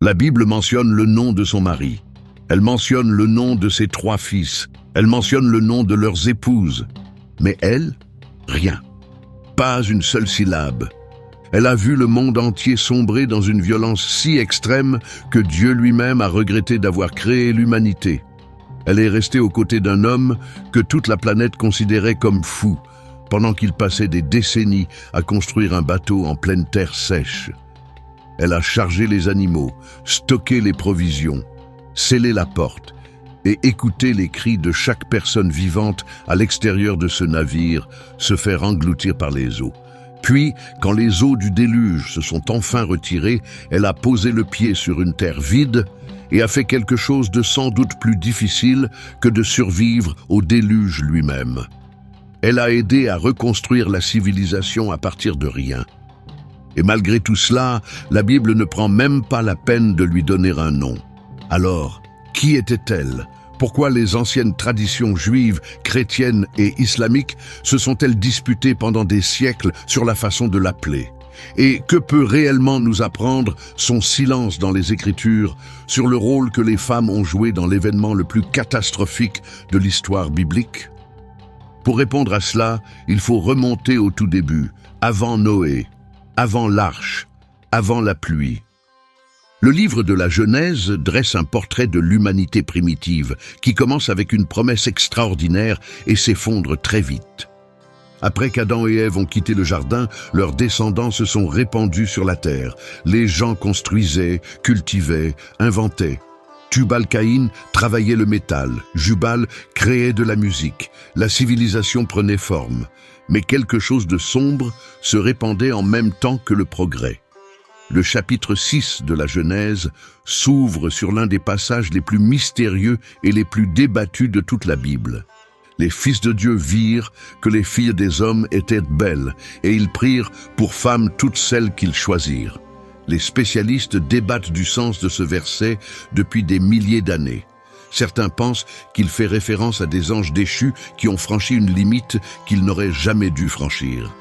La Bible mentionne le nom de son mari. Elle mentionne le nom de ses 3 fils. Elle mentionne le nom de leurs épouses. Mais elle, rien. Pas une seule syllabe. Elle a vu le monde entier sombrer dans une violence si extrême que Dieu lui-même a regretté d'avoir créé l'humanité. Elle est restée aux côtés d'un homme que toute la planète considérait comme fou, pendant qu'il passait des décennies à construire un bateau en pleine terre sèche. Elle a chargé les animaux, stocké les provisions, scellé la porte et écouté les cris de chaque personne vivante à l'extérieur de ce navire se faire engloutir par les eaux. Puis, quand les eaux du déluge se sont enfin retirées, elle a posé le pied sur une terre vide et a fait quelque chose de sans doute plus difficile que de survivre au déluge lui-même. Elle a aidé à reconstruire la civilisation à partir de rien. Et malgré tout cela, la Bible ne prend même pas la peine de lui donner un nom. Alors, qui était-elle ? Pourquoi les anciennes traditions juives, chrétiennes et islamiques se sont-elles disputées pendant des siècles sur la façon de l'appeler ? Et que peut réellement nous apprendre son silence dans les Écritures sur le rôle que les femmes ont joué dans l'événement le plus catastrophique de l'histoire biblique ? Pour répondre à cela, il faut remonter au tout début, avant Noé, avant l'arche, avant la pluie. Le livre de la Genèse dresse un portrait de l'humanité primitive qui commence avec une promesse extraordinaire et s'effondre très vite. Après qu'Adam et Ève ont quitté le jardin, leurs descendants se sont répandus sur la terre. Les gens construisaient, cultivaient, inventaient. Tubal-Caïn travaillait le métal, Jubal créait de la musique. La civilisation prenait forme. Mais quelque chose de sombre se répandait en même temps que le progrès. Le chapitre 6 de la Genèse s'ouvre sur l'un des passages les plus mystérieux et les plus débattus de toute la Bible. Les fils de Dieu virent que les filles des hommes étaient belles, et ils prirent pour femmes toutes celles qu'ils choisirent. Les spécialistes débattent du sens de ce verset depuis des milliers d'années. Certains pensent qu'il fait référence à des anges déchus qui ont franchi une limite qu'ils n'auraient jamais dû franchir.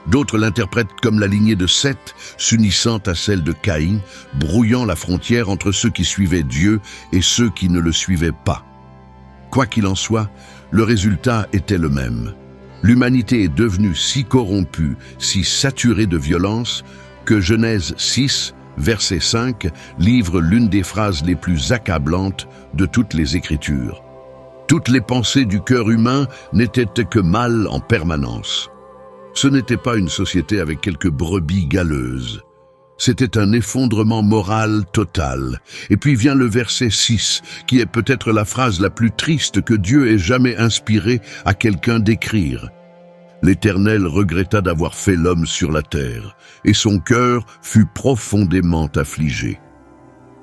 D'autres l'interprètent comme la lignée de Seth s'unissant à celle de Caïn, brouillant la frontière entre ceux qui suivaient Dieu et ceux qui ne le suivaient pas. Quoi qu'il en soit, le résultat était le même. L'humanité est devenue si corrompue, si saturée de violence, que Genèse 6, verset 5, livre l'une des phrases les plus accablantes de toutes les Écritures. Toutes les pensées du cœur humain n'étaient que mal en permanence. Ce n'était pas une société avec quelques brebis galeuses. C'était un effondrement moral total. Et puis vient le verset 6, qui est peut-être la phrase la plus triste que Dieu ait jamais inspirée à quelqu'un d'écrire. L'Éternel regretta d'avoir fait l'homme sur la terre, et son cœur fut profondément affligé.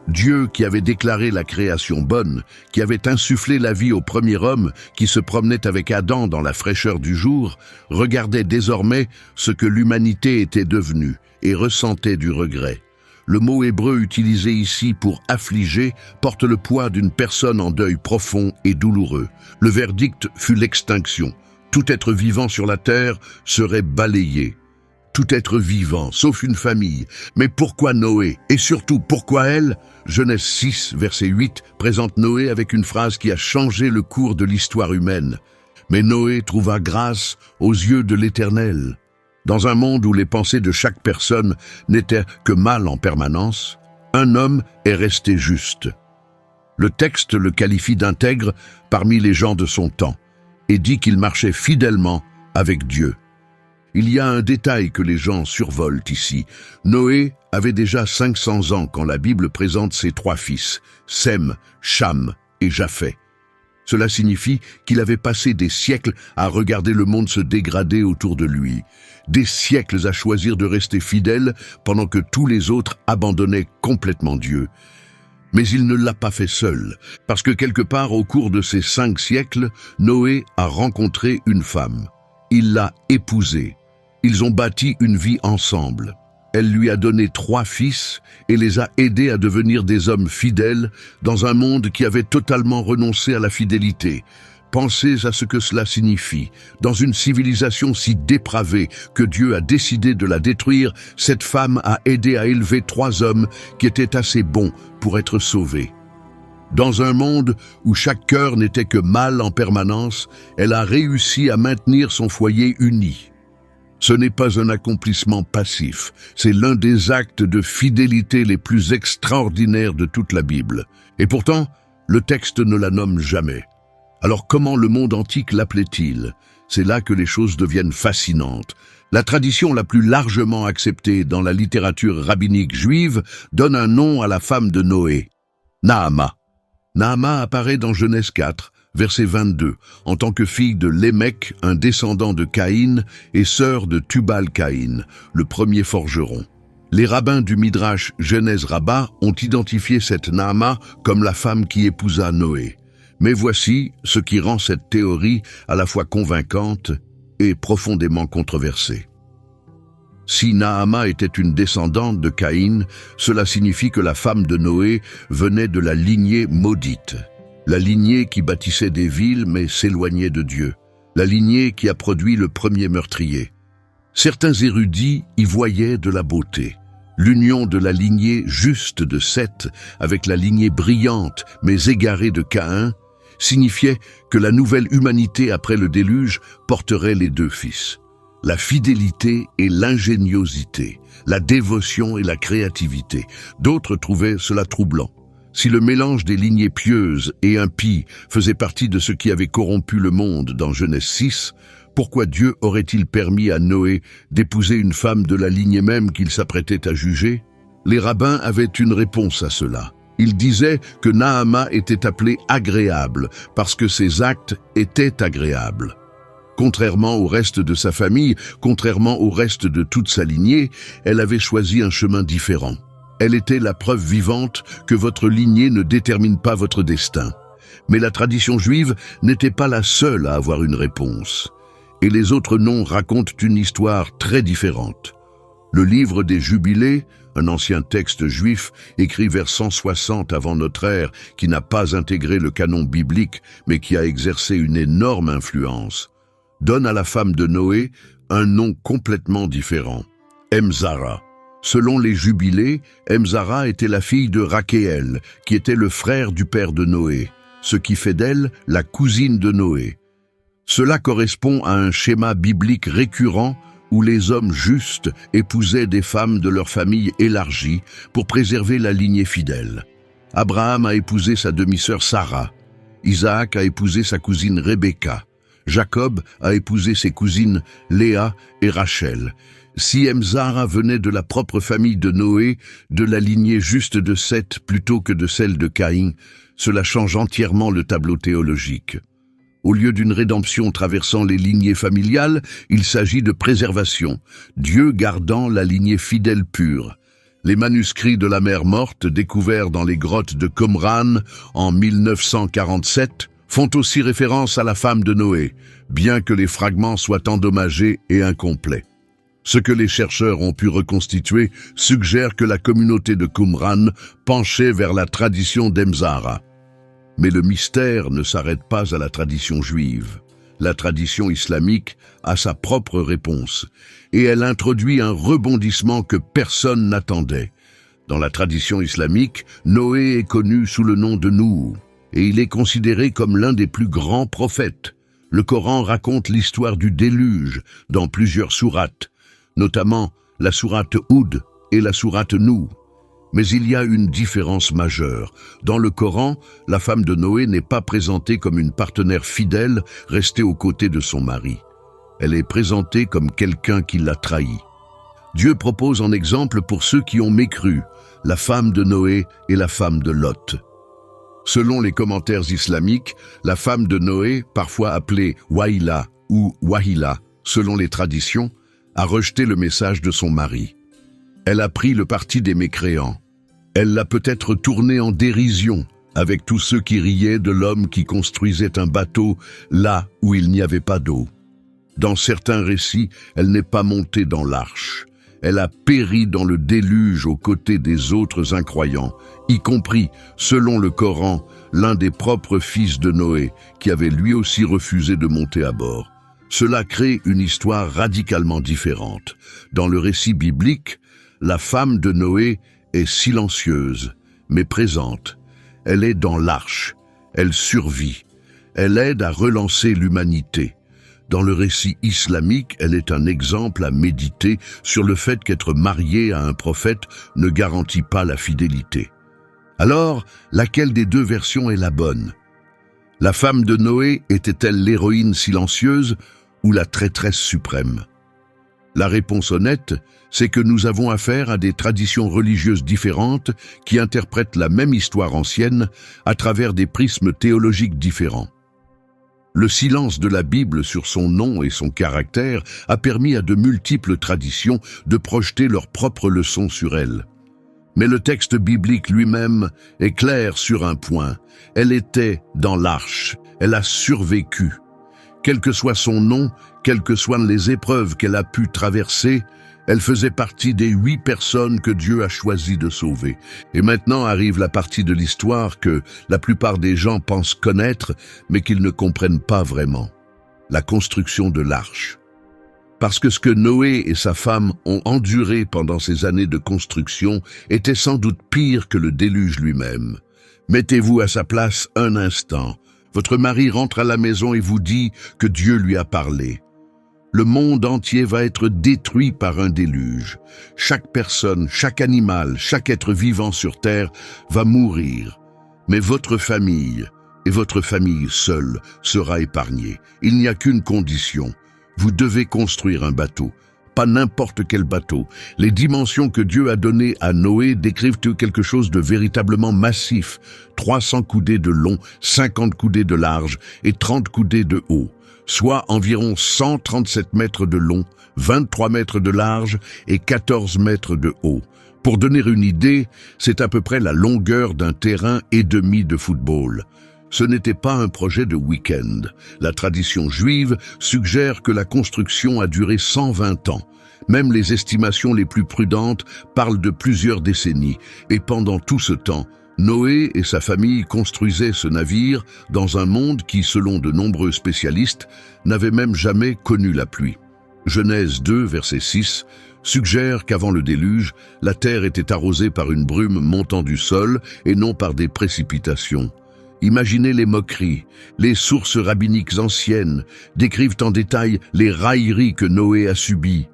Dieu, qui avait déclaré la création bonne, qui avait insufflé la vie au premier homme qui se promenait avec Adam dans la fraîcheur du jour, regardait désormais ce que l'humanité était devenue et ressentait du regret. Le mot hébreu utilisé ici pour affliger porte le poids d'une personne en deuil profond et douloureux. Le verdict fut l'extinction. Tout être vivant sur la terre serait balayé. Tout être vivant, sauf une famille. Mais pourquoi Noé? Et surtout, pourquoi elle? Genèse 6, verset 8, présente Noé avec une phrase qui a changé le cours de l'histoire humaine. Mais Noé trouva grâce aux yeux de l'Éternel. Dans un monde où les pensées de chaque personne n'étaient que mal en permanence, un homme est resté juste. Le texte le qualifie d'intègre parmi les gens de son temps et dit qu'il marchait fidèlement avec Dieu. Il y a un détail que les gens survolent ici. Noé avait déjà 500 ans quand la Bible présente ses 3 fils, Sem, Cham et Japheth. Cela signifie qu'il avait passé des siècles à regarder le monde se dégrader autour de lui, des siècles à choisir de rester fidèle pendant que tous les autres abandonnaient complètement Dieu. Mais il ne l'a pas fait seul, parce que quelque part au cours de ces 5 siècles, Noé a rencontré une femme. Il l'a épousée. Ils ont bâti une vie ensemble. Elle lui a donné 3 fils et les a aidés à devenir des hommes fidèles dans un monde qui avait totalement renoncé à la fidélité. Pensez à ce que cela signifie. Dans une civilisation si dépravée que Dieu a décidé de la détruire, cette femme a aidé à élever 3 hommes qui étaient assez bons pour être sauvés. Dans un monde où chaque cœur n'était que mal en permanence, elle a réussi à maintenir son foyer uni. Ce n'est pas un accomplissement passif, c'est l'un des actes de fidélité les plus extraordinaires de toute la Bible. Et pourtant, le texte ne la nomme jamais. Alors comment le monde antique l'appelait-il? C'est là que les choses deviennent fascinantes. La tradition la plus largement acceptée dans la littérature rabbinique juive donne un nom à la femme de Noé, Naama. Naama apparaît dans Genèse 4, verset 22, en tant que fille de Lémec, un descendant de Caïn, et sœur de Tubal-Caïn, le premier forgeron. Les rabbins du Midrash Genèse Rabbah ont identifié cette Naama comme la femme qui épousa Noé. Mais voici ce qui rend cette théorie à la fois convaincante et profondément controversée. Si Naama était une descendante de Caïn, cela signifie que la femme de Noé venait de la lignée maudite, la lignée qui bâtissait des villes mais s'éloignait de Dieu, la lignée qui a produit le premier meurtrier. Certains érudits y voyaient de la beauté. L'union de la lignée juste de Seth avec la lignée brillante mais égarée de Caïn signifiait que la nouvelle humanité après le déluge porterait les 2 fils. La fidélité et l'ingéniosité, la dévotion et la créativité. D'autres trouvaient cela troublant. Si le mélange des lignées pieuses et impies faisait partie de ce qui avait corrompu le monde dans Genèse 6, pourquoi Dieu aurait-il permis à Noé d'épouser une femme de la lignée même qu'il s'apprêtait à juger? Les rabbins avaient une réponse à cela. Ils disaient que Naama était appelée agréable parce que ses actes étaient agréables. Contrairement au reste de sa famille, contrairement au reste de toute sa lignée, elle avait choisi un chemin différent. Elle était la preuve vivante que votre lignée ne détermine pas votre destin. Mais la tradition juive n'était pas la seule à avoir une réponse. Et les autres noms racontent une histoire très différente. Le livre des Jubilés, un ancien texte juif écrit vers 160 avant notre ère, qui n'a pas intégré le canon biblique, mais qui a exercé une énorme influence, donne à la femme de Noé un nom complètement différent, Emzara. Selon les Jubilés, Emzara était la fille de Rakéel, qui était le frère du père de Noé, ce qui fait d'elle la cousine de Noé. Cela correspond à un schéma biblique récurrent où les hommes justes épousaient des femmes de leur famille élargie pour préserver la lignée fidèle. Abraham a épousé sa demi-sœur Sarah, Isaac a épousé sa cousine Rebecca, Jacob a épousé ses cousines Léa et Rachel. Si Emzara venait de la propre famille de Noé, de la lignée juste de Seth plutôt que de celle de Caïn, cela change entièrement le tableau théologique. Au lieu d'une rédemption traversant les lignées familiales, il s'agit de préservation, Dieu gardant la lignée fidèle pure. Les manuscrits de la mer morte, découverts dans les grottes de Qumran en 1947, font aussi référence à la femme de Noé, bien que les fragments soient endommagés et incomplets. Ce que les chercheurs ont pu reconstituer suggère que la communauté de Qumran penchait vers la tradition d'Emzara. Mais le mystère ne s'arrête pas à la tradition juive. La tradition islamique a sa propre réponse, et elle introduit un rebondissement que personne n'attendait. Dans la tradition islamique, Noé est connu sous le nom de Nouh, et il est considéré comme l'un des plus grands prophètes. Le Coran raconte l'histoire du déluge dans plusieurs sourates, notamment la sourate Houd et la sourate Nouh. Mais il y a une différence majeure. Dans le Coran, la femme de Noé n'est pas présentée comme une partenaire fidèle restée aux côtés de son mari. Elle est présentée comme quelqu'un qui l'a trahi. Dieu propose en exemple pour ceux qui ont mécru, la femme de Noé et la femme de Lot. Selon les commentaires islamiques, la femme de Noé, parfois appelée Waïla ou Wahila, selon les traditions, a rejeté le message de son mari. Elle a pris le parti des mécréants. Elle l'a peut-être tourné en dérision avec tous ceux qui riaient de l'homme qui construisait un bateau là où il n'y avait pas d'eau. Dans certains récits, elle n'est pas montée dans l'arche. elle a péri dans le déluge aux côtés des autres incroyants, y compris, selon le Coran, l'un des propres fils de Noé, qui avait lui aussi refusé de monter à bord. Cela crée une histoire radicalement différente. Dans le récit biblique, la femme de Noé est silencieuse, mais présente. Elle est dans l'arche, elle survit, elle aide à relancer l'humanité. Dans le récit islamique, elle est un exemple à méditer sur le fait qu'être mariée à un prophète ne garantit pas la fidélité. Alors, laquelle des deux versions est la bonne? La femme de Noé était-elle l'héroïne silencieuse ou la traîtresse suprême? La réponse honnête, c'est que nous avons affaire à des traditions religieuses différentes qui interprètent la même histoire ancienne à travers des prismes théologiques différents. Le silence de la Bible sur son nom et son caractère a permis à de multiples traditions de projeter leurs propres leçons sur elle. Mais le texte biblique lui-même est clair sur un point. Elle était dans l'arche, elle a survécu. Quel que soit son nom, quelles que soient les épreuves qu'elle a pu traverser, elle faisait partie des 8 personnes que Dieu a choisi de sauver. Et maintenant arrive la partie de l'histoire que la plupart des gens pensent connaître, mais qu'ils ne comprennent pas vraiment. La construction de l'arche. Parce que ce que Noé et sa femme ont enduré pendant ces années de construction était sans doute pire que le déluge lui-même. Mettez-vous à sa place un instant. Votre mari rentre à la maison et vous dit que Dieu lui a parlé. Le monde entier va être détruit par un déluge. Chaque personne, chaque animal, chaque être vivant sur terre va mourir. Mais votre famille, et votre famille seule, sera épargnée. Il n'y a qu'une condition. Vous devez construire un bateau. Pas n'importe quel bateau. Les dimensions que Dieu a données à Noé décrivent quelque chose de véritablement massif. 300 coudées de long, 50 coudées de large et 30 coudées de haut. Soit environ 137 mètres de long, 23 mètres de large et 14 mètres de haut. Pour donner une idée, c'est à peu près la longueur d'un terrain et demi de football. Ce n'était pas un projet de week-end. La tradition juive suggère que la construction a duré 120 ans. Même les estimations les plus prudentes parlent de plusieurs décennies. Et pendant tout ce temps, Noé et sa famille construisaient ce navire dans un monde qui, selon de nombreux spécialistes, n'avait même jamais connu la pluie. Genèse 2, verset 6, suggère qu'avant le déluge, la terre était arrosée par une brume montant du sol et non par des précipitations. Imaginez les moqueries. Les sources rabbiniques anciennes décrivent en détail les railleries que Noé a subies.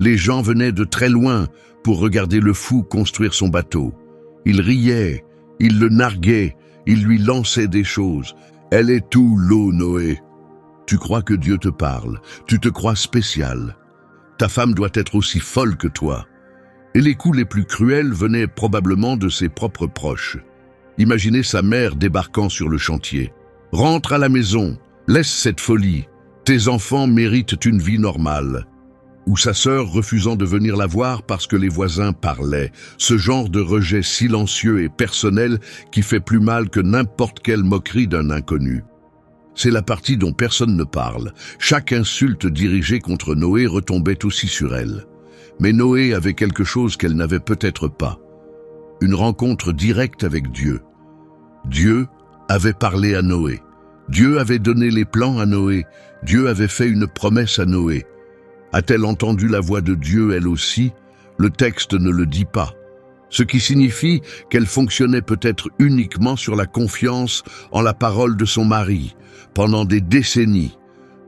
Les gens venaient de très loin pour regarder le fou construire son bateau. Ils riaient, ils le narguaient, ils lui lançaient des choses. Elle est tout l'eau, Noé. Tu crois que Dieu te parle, tu te crois spécial. Ta femme doit être aussi folle que toi. Et les coups les plus cruels venaient probablement de ses propres proches. Imaginez sa mère débarquant sur le chantier. « Rentre à la maison, laisse cette folie. Tes enfants méritent une vie normale. » Ou sa sœur refusant de venir la voir parce que les voisins parlaient. Ce genre de rejet silencieux et personnel qui fait plus mal que n'importe quelle moquerie d'un inconnu. C'est la partie dont personne ne parle. Chaque insulte dirigée contre Noé retombait aussi sur elle. Mais Noé avait quelque chose qu'elle n'avait peut-être pas. Une rencontre directe avec Dieu. Dieu avait parlé à Noé. Dieu avait donné les plans à Noé. Dieu avait fait une promesse à Noé. A-t-elle entendu la voix de Dieu elle aussi? Le texte ne le dit pas. Ce qui signifie qu'elle fonctionnait peut-être uniquement sur la confiance en la parole de son mari, pendant des décennies,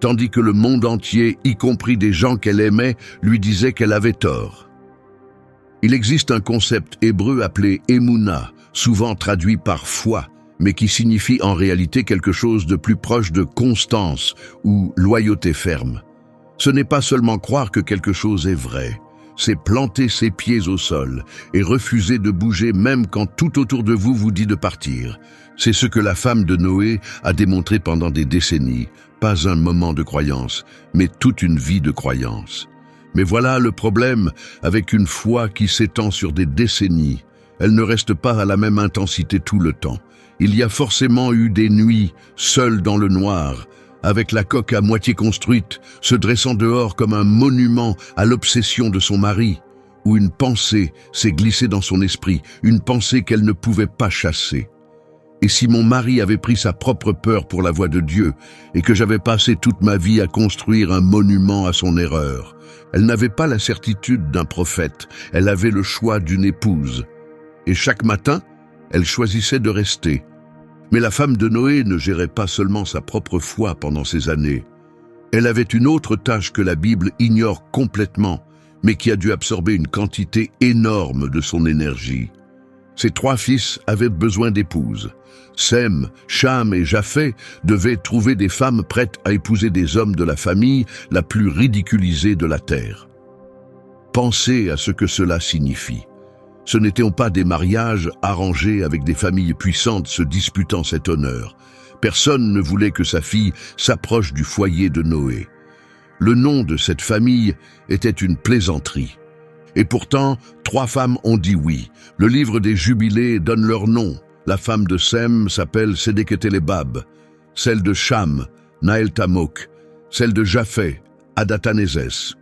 tandis que le monde entier, y compris des gens qu'elle aimait, lui disait qu'elle avait tort. Il existe un concept hébreu appelé « émouna », souvent traduit par « foi », mais qui signifie en réalité quelque chose de plus proche de constance ou loyauté ferme. Ce n'est pas seulement croire que quelque chose est vrai, c'est planter ses pieds au sol et refuser de bouger même quand tout autour de vous vous dit de partir. C'est ce que la femme de Noé a démontré pendant des décennies, pas un moment de croyance, mais toute une vie de croyance. Mais voilà le problème avec une foi qui s'étend sur des décennies. Elle ne reste pas à la même intensité tout le temps. Il y a forcément eu des nuits, seule dans le noir, avec la coque à moitié construite, se dressant dehors comme un monument à l'obsession de son mari, où une pensée s'est glissée dans son esprit, une pensée qu'elle ne pouvait pas chasser. Et si mon mari avait pris sa propre peur pour la voix de Dieu et que j'avais passé toute ma vie à construire un monument à son erreur? Elle n'avait pas la certitude d'un prophète, elle avait le choix d'une épouse. Et chaque matin, elle choisissait de rester. Mais la femme de Noé ne gérait pas seulement sa propre foi pendant ces années. Elle avait une autre tâche que la Bible ignore complètement, mais qui a dû absorber une quantité énorme de son énergie. Ses 3 fils avaient besoin d'épouses. Sem, Cham et Japheth devaient trouver des femmes prêtes à épouser des hommes de la famille la plus ridiculisée de la terre. Pensez à ce que cela signifie. Ce n'étaient pas des mariages arrangés avec des familles puissantes se disputant cet honneur. Personne ne voulait que sa fille s'approche du foyer de Noé. Le nom de cette famille était une plaisanterie. Et pourtant, 3 femmes ont dit oui. Le livre des Jubilés donne leur nom. La femme de Sem s'appelle Sédéketelebab, celle de Cham, Naël Tamok, celle de Japheth, Adatanésès.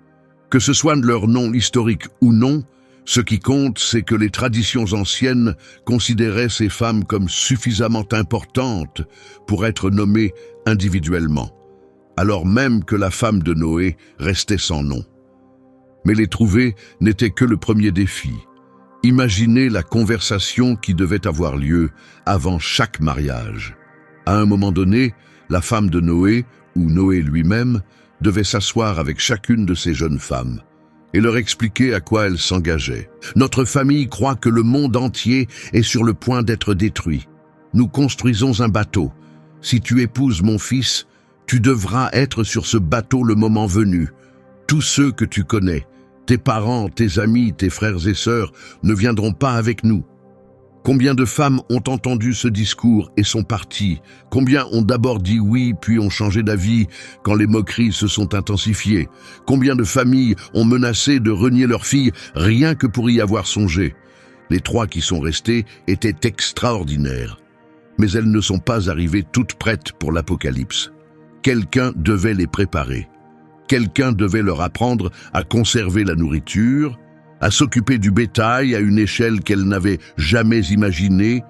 Que ce soit de leur nom historique ou non, ce qui compte, c'est que les traditions anciennes considéraient ces femmes comme suffisamment importantes pour être nommées individuellement, alors même que la femme de Noé restait sans nom. Mais les trouver n'était que le premier défi. Imaginez la conversation qui devait avoir lieu avant chaque mariage. À un moment donné, la femme de Noé, ou Noé lui-même, devait s'asseoir avec chacune de ces jeunes femmes et leur expliquer à quoi elles s'engageaient. Notre famille croit que le monde entier est sur le point d'être détruit. Nous construisons un bateau. Si tu épouses mon fils, tu devras être sur ce bateau le moment venu. Tous ceux que tu connais, tes parents, tes amis, tes frères et sœurs ne viendront pas avec nous. Combien de femmes ont entendu ce discours et sont parties? Combien ont d'abord dit oui puis ont changé d'avis quand les moqueries se sont intensifiées? Combien de familles ont menacé de renier leurs filles rien que pour y avoir songé? Les 3 qui sont restées étaient extraordinaires. Mais elles ne sont pas arrivées toutes prêtes pour l'Apocalypse. Quelqu'un devait les préparer. Quelqu'un devait leur apprendre à conserver la nourriture, à s'occuper du bétail à une échelle qu'elles n'avaient jamais imaginée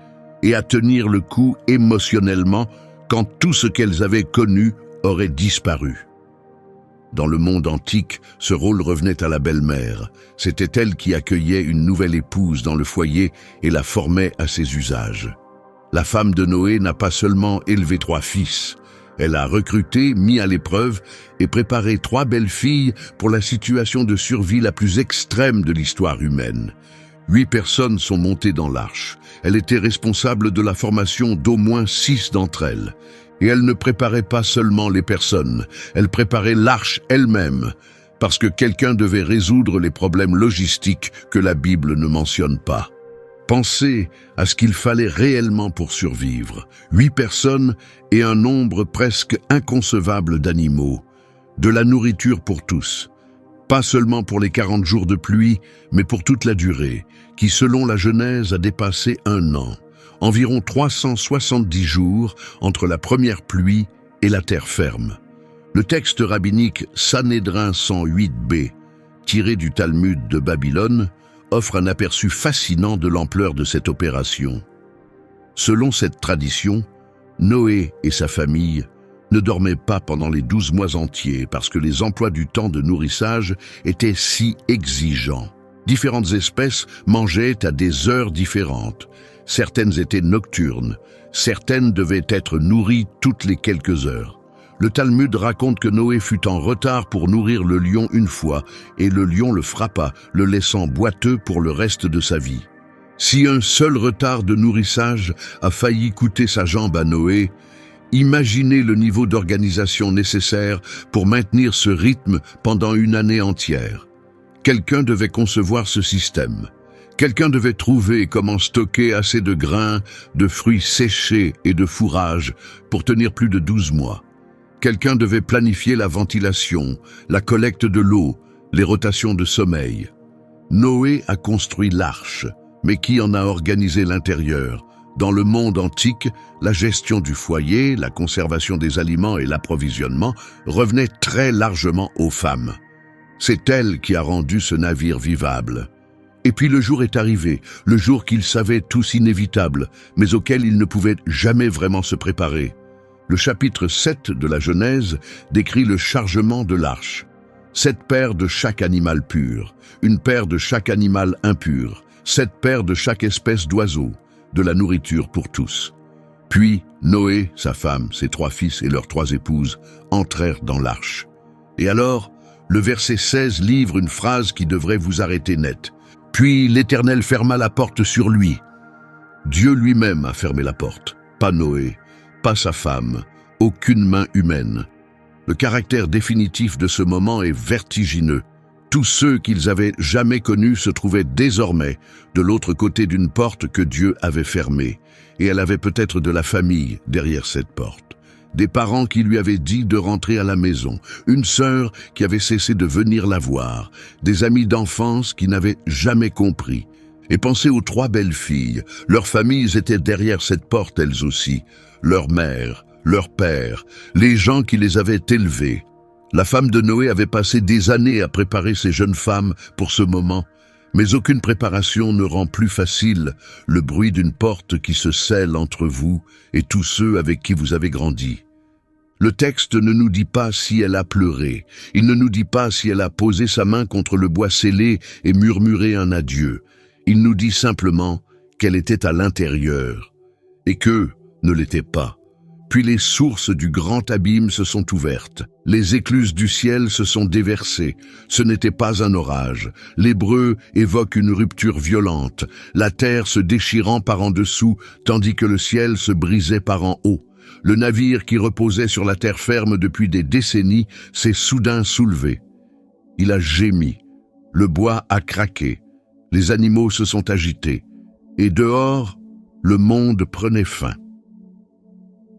et à tenir le coup émotionnellement quand tout ce qu'elles avaient connu aurait disparu. Dans le monde antique, ce rôle revenait à la belle-mère. C'était elle qui accueillait une nouvelle épouse dans le foyer et la formait à ses usages. La femme de Noé n'a pas seulement élevé 3 fils, elle a recruté, mis à l'épreuve et préparé 3 belles filles pour la situation de survie la plus extrême de l'histoire humaine. 8 personnes sont montées dans l'arche. Elle était responsable de la formation d'au moins 6 d'entre elles. Et elle ne préparait pas seulement les personnes, elle préparait l'arche elle-même, parce que quelqu'un devait résoudre les problèmes logistiques que la Bible ne mentionne pas. Pensez à ce qu'il fallait réellement pour survivre. 8 personnes et un nombre presque inconcevable d'animaux. De la nourriture pour tous. Pas seulement pour les 40 jours de pluie, mais pour toute la durée, qui selon la Genèse a dépassé 1 an. Environ 370 jours entre la première pluie et la terre ferme. Le texte rabbinique Sanhédrin 108b, tiré du Talmud de Babylone, offre un aperçu fascinant de l'ampleur de cette opération. Selon cette tradition, Noé et sa famille ne dormaient pas pendant les 12 mois entiers parce que les emplois du temps de nourrissage étaient si exigeants. Différentes espèces mangeaient à des heures différentes. Certaines étaient nocturnes, certaines devaient être nourries toutes les quelques heures. Le Talmud raconte que Noé fut en retard pour nourrir le lion une fois, et le lion le frappa, le laissant boiteux pour le reste de sa vie. Si un seul retard de nourrissage a failli coûter sa jambe à Noé, imaginez le niveau d'organisation nécessaire pour maintenir ce rythme pendant une année entière. Quelqu'un devait concevoir ce système. Quelqu'un devait trouver comment stocker assez de grains, de fruits séchés et de fourrage pour tenir plus de 12 mois. Quelqu'un devait planifier la ventilation, la collecte de l'eau, les rotations de sommeil. Noé a construit l'arche, mais qui en a organisé l'intérieur? Dans le monde antique, la gestion du foyer, la conservation des aliments et l'approvisionnement revenaient très largement aux femmes. C'est elle qui a rendu ce navire vivable. Et puis le jour est arrivé, le jour qu'ils savaient tous inévitable, mais auquel ils ne pouvaient jamais vraiment se préparer. Le chapitre 7 de la Genèse décrit le chargement de l'arche. 7 paires de chaque animal pur, une paire de chaque animal impur, 7 paires de chaque espèce d'oiseau, de la nourriture pour tous. Puis Noé, sa femme, ses 3 fils et leurs 3 épouses entrèrent dans l'arche. Et alors, le verset 16 livre une phrase qui devrait vous arrêter net. Puis l'Éternel ferma la porte sur lui. Dieu lui-même a fermé la porte, pas Noé, pas sa femme, aucune main humaine. Le caractère définitif de ce moment est vertigineux. Tous ceux qu'ils avaient jamais connus se trouvaient désormais de l'autre côté d'une porte que Dieu avait fermée, et elle avait peut-être de la famille derrière cette porte. Des parents qui lui avaient dit de rentrer à la maison, une sœur qui avait cessé de venir la voir, des amis d'enfance qui n'avaient jamais compris. Et pensez aux 3 belles filles, leurs familles étaient derrière cette porte elles aussi, leur mère, leur père, les gens qui les avaient élevées. La femme de Noé avait passé des années à préparer ces jeunes femmes pour ce moment, mais aucune préparation ne rend plus facile le bruit d'une porte qui se scelle entre vous et tous ceux avec qui vous avez grandi. Le texte ne nous dit pas si elle a pleuré, il ne nous dit pas si elle a posé sa main contre le bois scellé et murmuré un adieu. Il nous dit simplement qu'elle était à l'intérieur et qu'eux ne l'étaient pas. Puis les sources du grand abîme se sont ouvertes. Les écluses du ciel se sont déversées. Ce n'était pas un orage. L'hébreu évoque une rupture violente, la terre se déchirant par en dessous, tandis que le ciel se brisait par en haut. Le navire qui reposait sur la terre ferme depuis des décennies s'est soudain soulevé. Il a gémi. Le bois a craqué. Les animaux se sont agités. Et dehors, le monde prenait fin.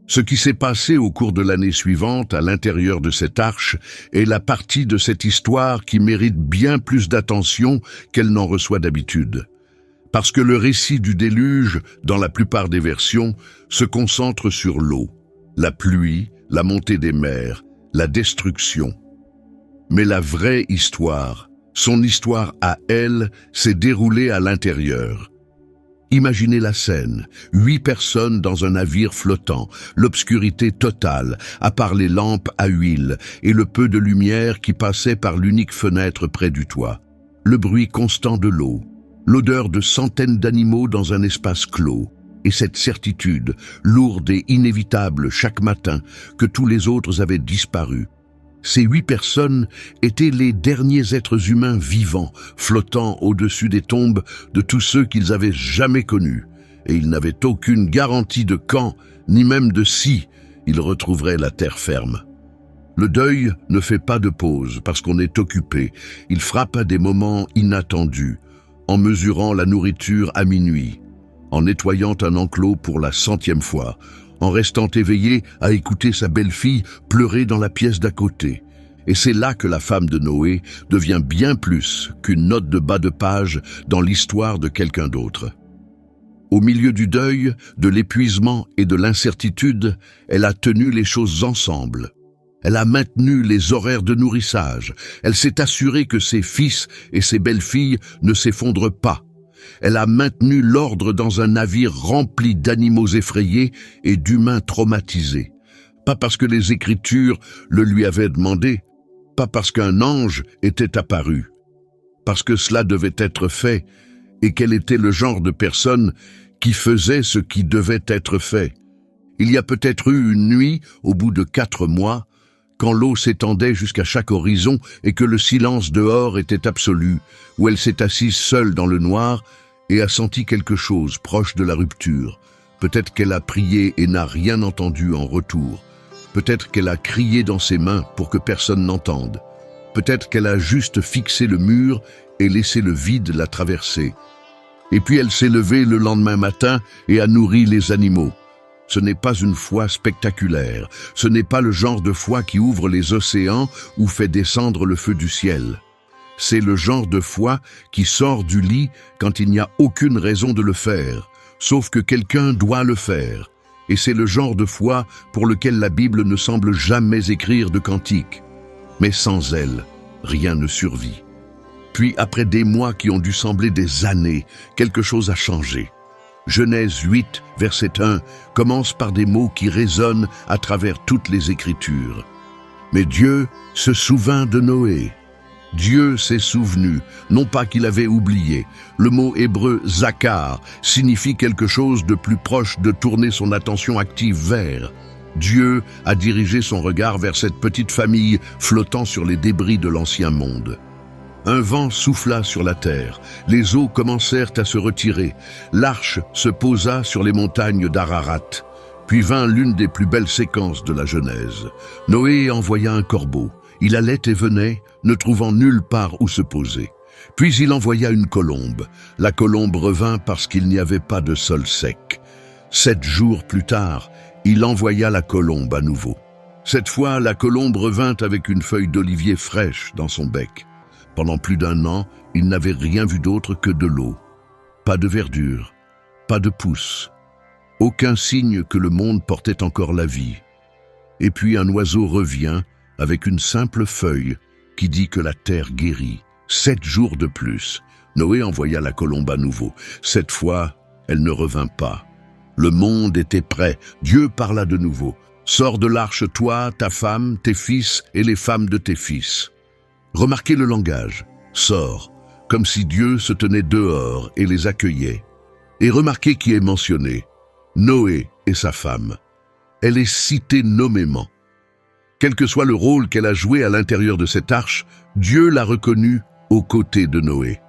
Ce qui s'est passé au cours de l'année suivante à l'intérieur de cette arche est la partie de cette histoire qui mérite bien plus d'attention qu'elle n'en reçoit d'habitude. Parce que le récit du déluge, dans la plupart des versions, se concentre sur l'eau, la pluie, la montée des mers, la destruction. Mais la vraie histoire, son histoire à elle, s'est déroulée à l'intérieur. Imaginez la scène, 8 personnes dans un navire flottant, l'obscurité totale, à part les lampes à huile et le peu de lumière qui passait par l'unique fenêtre près du toit. Le bruit constant de l'eau, l'odeur de centaines d'animaux dans un espace clos, et cette certitude, lourde et inévitable chaque matin, que tous les autres avaient disparu. Ces 8 personnes étaient les derniers êtres humains vivants, flottant au-dessus des tombes de tous ceux qu'ils avaient jamais connus, et ils n'avaient aucune garantie de quand, ni même de si, ils retrouveraient la terre ferme. Le deuil ne fait pas de pause parce qu'on est occupé, il frappe à des moments inattendus, en mesurant la nourriture à minuit, en nettoyant un enclos pour la 100e fois, en restant éveillé à écouter sa belle-fille pleurer dans la pièce d'à côté. Et c'est là que la femme de Noé devient bien plus qu'une note de bas de page dans l'histoire de quelqu'un d'autre. Au milieu du deuil, de l'épuisement et de l'incertitude, elle a tenu les choses ensemble. Elle a maintenu les horaires de nourrissage. Elle s'est assurée que ses fils et ses belles-filles ne s'effondrent pas. Elle a maintenu l'ordre dans un navire rempli d'animaux effrayés et d'humains traumatisés. Pas parce que les Écritures le lui avaient demandé, pas parce qu'un ange était apparu, parce que cela devait être fait et qu'elle était le genre de personne qui faisait ce qui devait être fait. Il y a peut-être eu une nuit, au bout de 4 mois, quand l'eau s'étendait jusqu'à chaque horizon et que le silence dehors était absolu, où elle s'est assise seule dans le noir et a senti quelque chose proche de la rupture. Peut-être qu'elle a prié et n'a rien entendu en retour. Peut-être qu'elle a crié dans ses mains pour que personne n'entende. Peut-être qu'elle a juste fixé le mur et laissé le vide la traverser. Et puis elle s'est levée le lendemain matin et a nourri les animaux. Ce n'est pas une foi spectaculaire, ce n'est pas le genre de foi qui ouvre les océans ou fait descendre le feu du ciel. C'est le genre de foi qui sort du lit quand il n'y a aucune raison de le faire, sauf que quelqu'un doit le faire. Et c'est le genre de foi pour lequel la Bible ne semble jamais écrire de cantique. Mais sans elle, rien ne survit. Puis, après des mois qui ont dû sembler des années, quelque chose a changé. Genèse 8, verset 1, commence par des mots qui résonnent à travers toutes les Écritures. Mais Dieu se souvint de Noé. Dieu s'est souvenu, non pas qu'il avait oublié. Le mot hébreu « zakar » signifie quelque chose de plus proche de tourner son attention active vers. Dieu a dirigé son regard vers cette petite famille flottant sur les débris de l'ancien monde. Un vent souffla sur la terre, les eaux commencèrent à se retirer, l'arche se posa sur les montagnes d'Ararat. Puis vint l'une des plus belles séquences de la Genèse. Noé envoya un corbeau. Il allait et venait, ne trouvant nulle part où se poser. Puis il envoya une colombe. La colombe revint parce qu'il n'y avait pas de sol sec. 7 jours plus tard, il envoya la colombe à nouveau. Cette fois, la colombe revint avec une feuille d'olivier fraîche dans son bec. Pendant plus d'1 an, il n'avait rien vu d'autre que de l'eau. Pas de verdure, pas de pousses. Aucun signe que le monde portait encore la vie. Et puis un oiseau revient avec une simple feuille qui dit que la terre guérit. 7 jours de plus. Noé envoya la colombe à nouveau. Cette fois, elle ne revint pas. Le monde était prêt. Dieu parla de nouveau. « Sors de l'arche, toi, ta femme, tes fils et les femmes de tes fils. » Remarquez le langage. « Sors », comme si Dieu se tenait dehors et les accueillait. Et remarquez qui est mentionné. Noé et sa femme. Elle est citée nommément. Quel que soit le rôle qu'elle a joué à l'intérieur de cette arche, Dieu l'a reconnue aux côtés de Noé.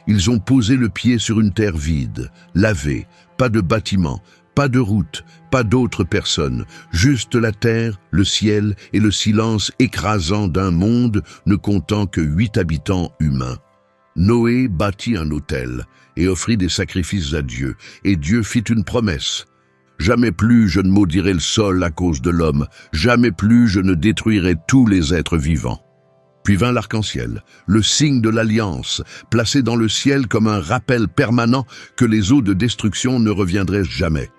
Ils ont posé le pied sur une terre vide, lavée, pas de bâtiment, pas de route, pas d'autres personnes, juste la terre, le ciel et le silence écrasant d'un monde ne comptant que 8 habitants humains. Noé bâtit un autel et offrit des sacrifices à Dieu, et Dieu fit une promesse. Jamais plus je ne maudirai le sol à cause de l'homme, jamais plus je ne détruirai tous les êtres vivants. Puis vint l'arc-en-ciel, le signe de l'alliance, placé dans le ciel comme un rappel permanent que les eaux de destruction ne reviendraient jamais.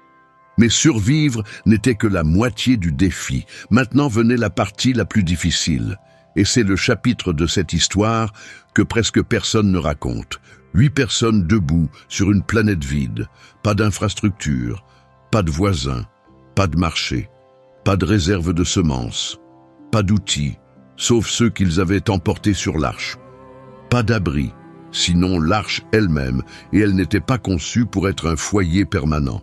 Mais survivre n'était que la moitié du défi. Maintenant venait la partie la plus difficile. Et c'est le chapitre de cette histoire que presque personne ne raconte. 8 personnes debout sur une planète vide, pas d'infrastructure, pas de voisins, pas de marché, pas de réserve de semences, pas d'outils, sauf ceux qu'ils avaient emportés sur l'arche. Pas d'abri, sinon l'arche elle-même, et elle n'était pas conçue pour être un foyer permanent.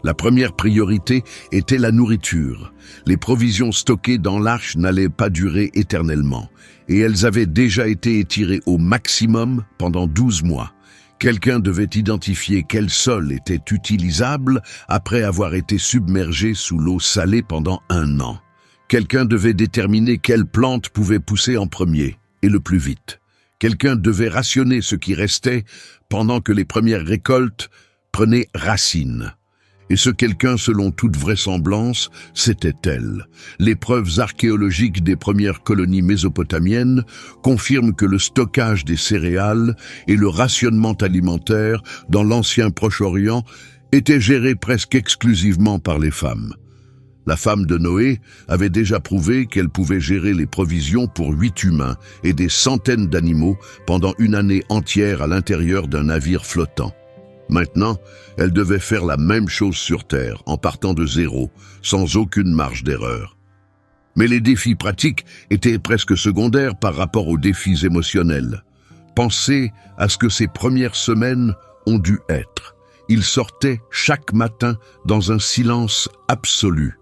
La première priorité était la nourriture. Les provisions stockées dans l'arche n'allaient pas durer éternellement, et elles avaient déjà été étirées au maximum pendant 12 mois. Quelqu'un devait identifier quel sol était utilisable après avoir été submergé sous l'eau salée pendant 1 an. Quelqu'un devait déterminer quelle plante pouvait pousser en premier, et le plus vite. Quelqu'un devait rationner ce qui restait pendant que les premières récoltes prenaient racine. Et ce quelqu'un, selon toute vraisemblance, c'était elle. Les preuves archéologiques des premières colonies mésopotamiennes confirment que le stockage des céréales et le rationnement alimentaire dans l'ancien Proche-Orient étaient gérés presque exclusivement par les femmes. La femme de Noé avait déjà prouvé qu'elle pouvait gérer les provisions pour 8 humains et des centaines d'animaux pendant une année entière à l'intérieur d'un navire flottant. Maintenant, elle devait faire la même chose sur Terre, en partant de zéro, sans aucune marge d'erreur. Mais les défis pratiques étaient presque secondaires par rapport aux défis émotionnels. Pensez à ce que ces premières semaines ont dû être. Ils sortaient chaque matin dans un silence absolu.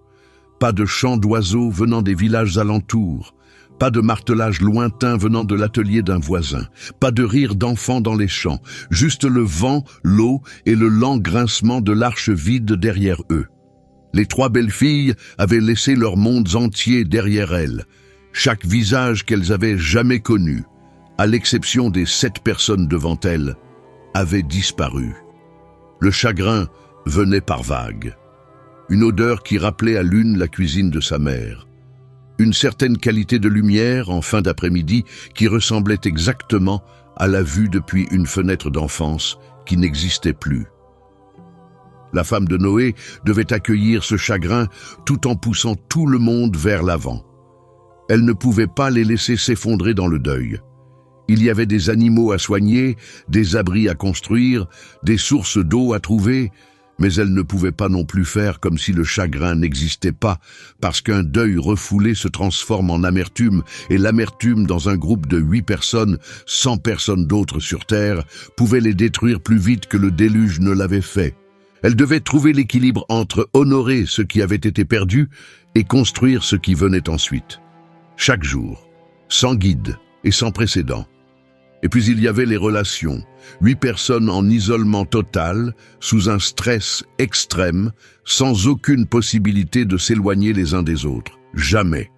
Pas de chants d'oiseaux venant des villages alentours. Pas de martelage lointain venant de l'atelier d'un voisin. Pas de rire d'enfants dans les champs. Juste le vent, l'eau et le lent grincement de l'arche vide derrière eux. Les 3 belles filles avaient laissé leurs mondes entiers derrière elles. Chaque visage qu'elles avaient jamais connu, à l'exception des 7 personnes devant elles, avait disparu. Le chagrin venait par vagues. Une odeur qui rappelait à l'une la cuisine de sa mère. Une certaine qualité de lumière en fin d'après-midi qui ressemblait exactement à la vue depuis une fenêtre d'enfance qui n'existait plus. La femme de Noé devait accueillir ce chagrin tout en poussant tout le monde vers l'avant. Elle ne pouvait pas les laisser s'effondrer dans le deuil. Il y avait des animaux à soigner, des abris à construire, des sources d'eau à trouver, mais elle ne pouvait pas non plus faire comme si le chagrin n'existait pas, parce qu'un deuil refoulé se transforme en amertume, et l'amertume dans un groupe de 8 personnes, 100 personnes d'autres sur Terre, pouvait les détruire plus vite que le déluge ne l'avait fait. Elle devait trouver l'équilibre entre honorer ce qui avait été perdu et construire ce qui venait ensuite. Chaque jour, sans guide et sans précédent. Et puis il y avait les relations. 8 personnes en isolement total, sous un stress extrême, sans aucune possibilité de s'éloigner les uns des autres. Jamais.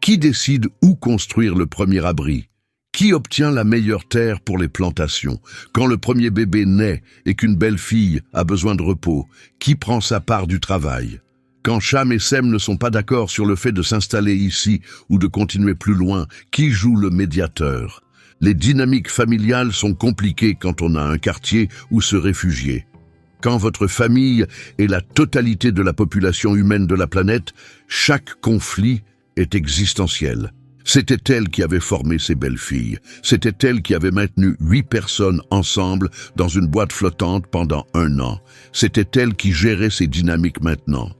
Qui décide où construire le premier abri? Qui obtient la meilleure terre pour les plantations? Quand le premier bébé naît et qu'une belle fille a besoin de repos, qui prend sa part du travail? Quand Cham et Sem ne sont pas d'accord sur le fait de s'installer ici ou de continuer plus loin, qui joue le médiateur? Les dynamiques familiales sont compliquées quand on a un quartier où se réfugier. Quand votre famille est la totalité de la population humaine de la planète, chaque conflit est existentiel. C'était elle qui avait formé ces belles filles. C'était elle qui avait maintenu 8 personnes ensemble dans une boîte flottante pendant 1 an. C'était elle qui gérait ces dynamiques maintenant.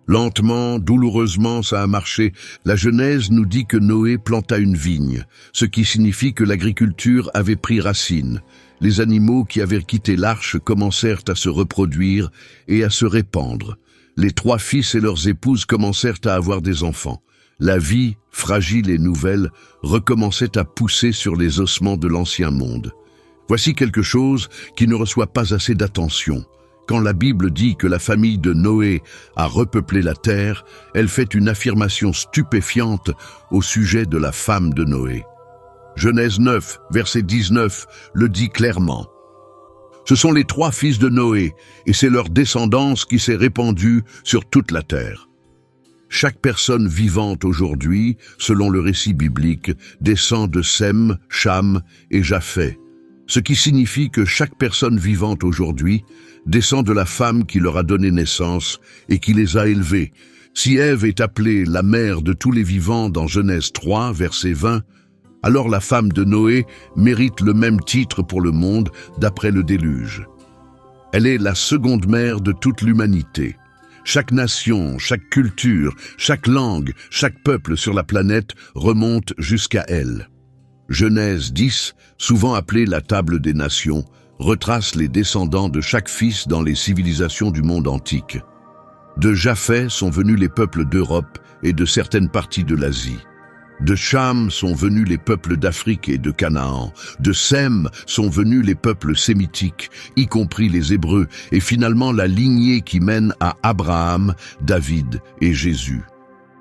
Lentement, douloureusement, ça a marché. La Genèse nous dit que Noé planta une vigne, ce qui signifie que l'agriculture avait pris racine. Les animaux qui avaient quitté l'arche commencèrent à se reproduire et à se répandre. Les 3 fils et leurs épouses commencèrent à avoir des enfants. La vie, fragile et nouvelle, recommençait à pousser sur les ossements de l'ancien monde. Voici quelque chose qui ne reçoit pas assez d'attention. Quand la Bible dit que la famille de Noé a repeuplé la terre, elle fait une affirmation stupéfiante au sujet de la femme de Noé. Genèse 9, verset 19, le dit clairement. Ce sont les 3 fils de Noé, et c'est leur descendance qui s'est répandue sur toute la terre. Chaque personne vivante aujourd'hui, selon le récit biblique, descend de Sem, Cham et Japheth, ce qui signifie que chaque personne vivante aujourd'hui descend de la femme qui leur a donné naissance et qui les a élevés. Si Ève est appelée la mère de tous les vivants dans Genèse 3, verset 20, alors la femme de Noé mérite le même titre pour le monde d'après le déluge. Elle est la seconde mère de toute l'humanité. Chaque nation, chaque culture, chaque langue, chaque peuple sur la planète remonte jusqu'à elle. Genèse 10, souvent appelée la table des nations, retrace les descendants de chaque fils dans les civilisations du monde antique. De Japheth sont venus les peuples d'Europe et de certaines parties de l'Asie. De Cham sont venus les peuples d'Afrique et de Canaan. De Sem sont venus les peuples sémitiques, y compris les Hébreux, et finalement la lignée qui mène à Abraham, David et Jésus.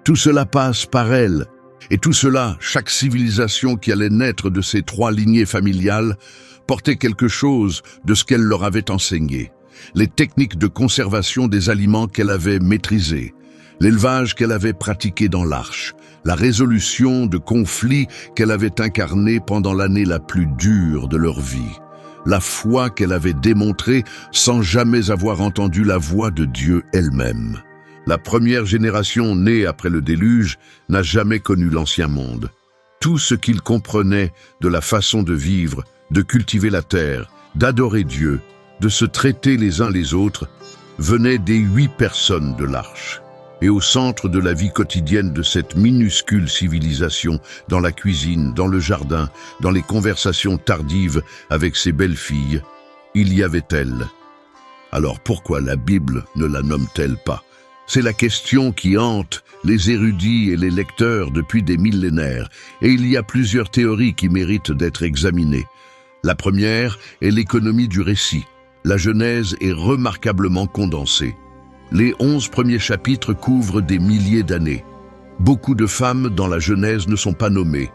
Tout cela passe par elle. Et tout cela, chaque civilisation qui allait naître de ces 3 lignées familiales, portait quelque chose de ce qu'elle leur avait enseigné. Les techniques de conservation des aliments qu'elle avait maîtrisées, l'élevage qu'elle avait pratiqué dans l'arche, la résolution de conflits qu'elle avait incarnés pendant l'année la plus dure de leur vie, la foi qu'elle avait démontrée sans jamais avoir entendu la voix de Dieu elle-même. La première génération née après le déluge n'a jamais connu l'ancien monde. Tout ce qu'ils comprenaient de la façon de vivre, de cultiver la terre, d'adorer Dieu, de se traiter les uns les autres, venait des 8 personnes de l'arche. Et au centre de la vie quotidienne de cette minuscule civilisation, dans la cuisine, dans le jardin, dans les conversations tardives avec ses belles filles, il y avait elle. Alors pourquoi la Bible ne la nomme-t-elle pas? C'est la question qui hante les érudits et les lecteurs depuis des millénaires, et il y a plusieurs théories qui méritent d'être examinées. La première est l'économie du récit. La Genèse est remarquablement condensée. Les 11 premiers chapitres couvrent des milliers d'années. Beaucoup de femmes dans la Genèse ne sont pas nommées.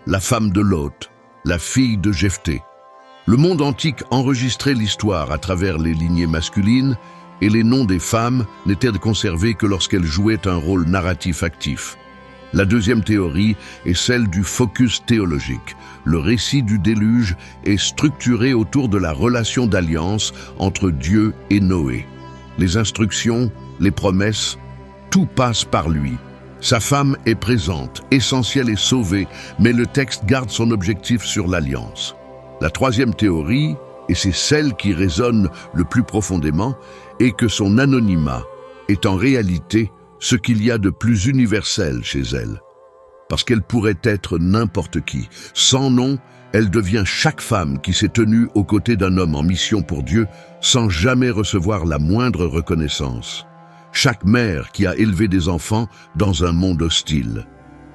La femme de Lot, la fille de Jephthé. Le monde antique enregistrait l'histoire à travers les lignées masculines et les noms des femmes n'étaient conservés que lorsqu'elles jouaient un rôle narratif actif. La deuxième théorie est celle du focus théologique. Le récit du déluge est structuré autour de la relation d'alliance entre Dieu et Noé. Les instructions, les promesses, tout passe par lui. Sa femme est présente, essentielle et sauvée, mais le texte garde son objectif sur l'alliance. La troisième théorie, et c'est celle qui résonne le plus profondément, est que son anonymat est en réalité ce qu'il y a de plus universel chez elle. Parce qu'elle pourrait être n'importe qui. Sans nom, elle devient chaque femme qui s'est tenue aux côtés d'un homme en mission pour Dieu sans jamais recevoir la moindre reconnaissance. Chaque mère qui a élevé des enfants dans un monde hostile.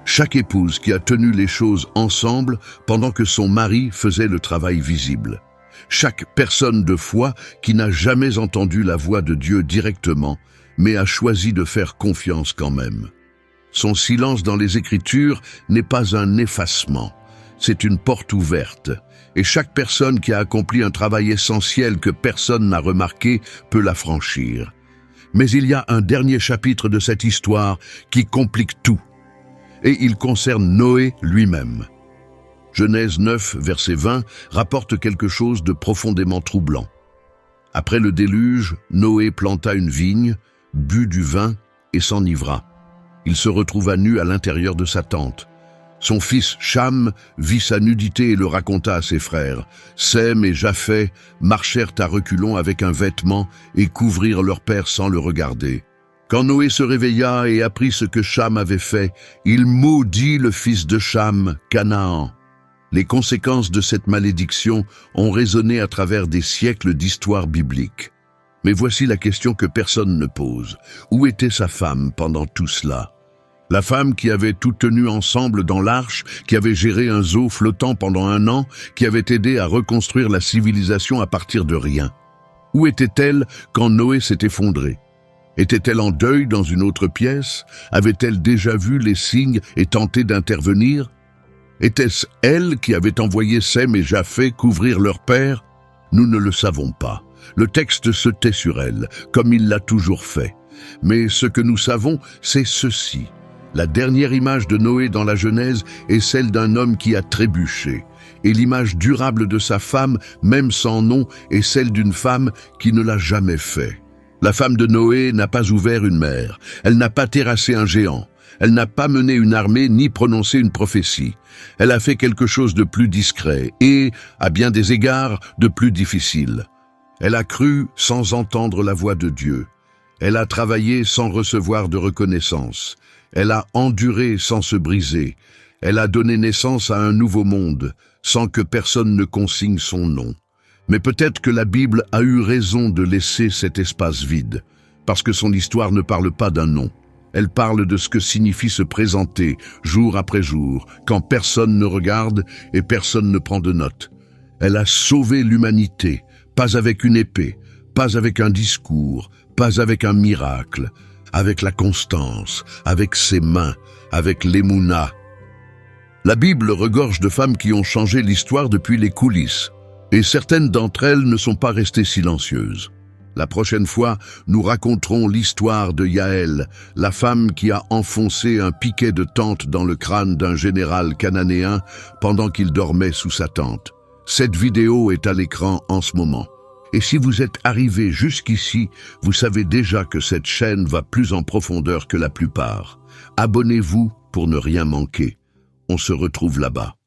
Chaque épouse qui a tenu les choses ensemble pendant que son mari faisait le travail visible. Chaque personne de foi qui n'a jamais entendu la voix de Dieu directement, mais a choisi de faire confiance quand même. Son silence dans les Écritures n'est pas un effacement, c'est une porte ouverte. Et chaque personne qui a accompli un travail essentiel que personne n'a remarqué peut la franchir. Mais il y a un dernier chapitre de cette histoire qui complique tout. Et il concerne Noé lui-même. Genèse 9, verset 20, rapporte quelque chose de profondément troublant. Après le déluge, Noé planta une vigne, but du vin et s'enivra. Il se retrouva nu à l'intérieur de sa tente. Son fils Cham vit sa nudité et le raconta à ses frères. Sem et Japheth marchèrent à reculons avec un vêtement et couvrirent leur père sans le regarder. Quand Noé se réveilla et apprit ce que Cham avait fait, il maudit le fils de Cham, Canaan. Les conséquences de cette malédiction ont résonné à travers des siècles d'histoire biblique. Mais voici la question que personne ne pose. Où était sa femme pendant tout cela ? La femme qui avait tout tenu ensemble dans l'arche, qui avait géré un zoo flottant pendant 1 an, qui avait aidé à reconstruire la civilisation à partir de rien. Où était-elle quand Noé s'est effondré ? Était-elle en deuil dans une autre pièce ? Avait-elle déjà vu les signes et tenté d'intervenir ? Était-ce elle qui avait envoyé Sem et Japheth couvrir leur père ? Nous ne le savons pas. Le texte se tait sur elle, comme il l'a toujours fait. Mais ce que nous savons, c'est ceci. La dernière image de Noé dans la Genèse est celle d'un homme qui a trébuché. Et l'image durable de sa femme, même sans nom, est celle d'une femme qui ne l'a jamais fait. La femme de Noé n'a pas ouvert une mer. Elle n'a pas terrassé un géant. Elle n'a pas mené une armée ni prononcé une prophétie. Elle a fait quelque chose de plus discret et, à bien des égards, de plus difficile. Elle a cru sans entendre la voix de Dieu. Elle a travaillé sans recevoir de reconnaissance. Elle a enduré sans se briser. Elle a donné naissance à un nouveau monde, sans que personne ne consigne son nom. Mais peut-être que la Bible a eu raison de laisser cet espace vide, parce que son histoire ne parle pas d'un nom. Elle parle de ce que signifie se présenter, jour après jour, quand personne ne regarde et personne ne prend de notes. Elle a sauvé l'humanité, pas avec une épée, pas avec un discours, pas avec un miracle, avec la constance, avec ses mains, avec l'émouna. La Bible regorge de femmes qui ont changé l'histoire depuis les coulisses, et certaines d'entre elles ne sont pas restées silencieuses. La prochaine fois, nous raconterons l'histoire de Yaël, la femme qui a enfoncé un piquet de tente dans le crâne d'un général cananéen pendant qu'il dormait sous sa tente. Cette vidéo est à l'écran en ce moment. Et si vous êtes arrivé jusqu'ici, vous savez déjà que cette chaîne va plus en profondeur que la plupart. Abonnez-vous pour ne rien manquer. On se retrouve là-bas.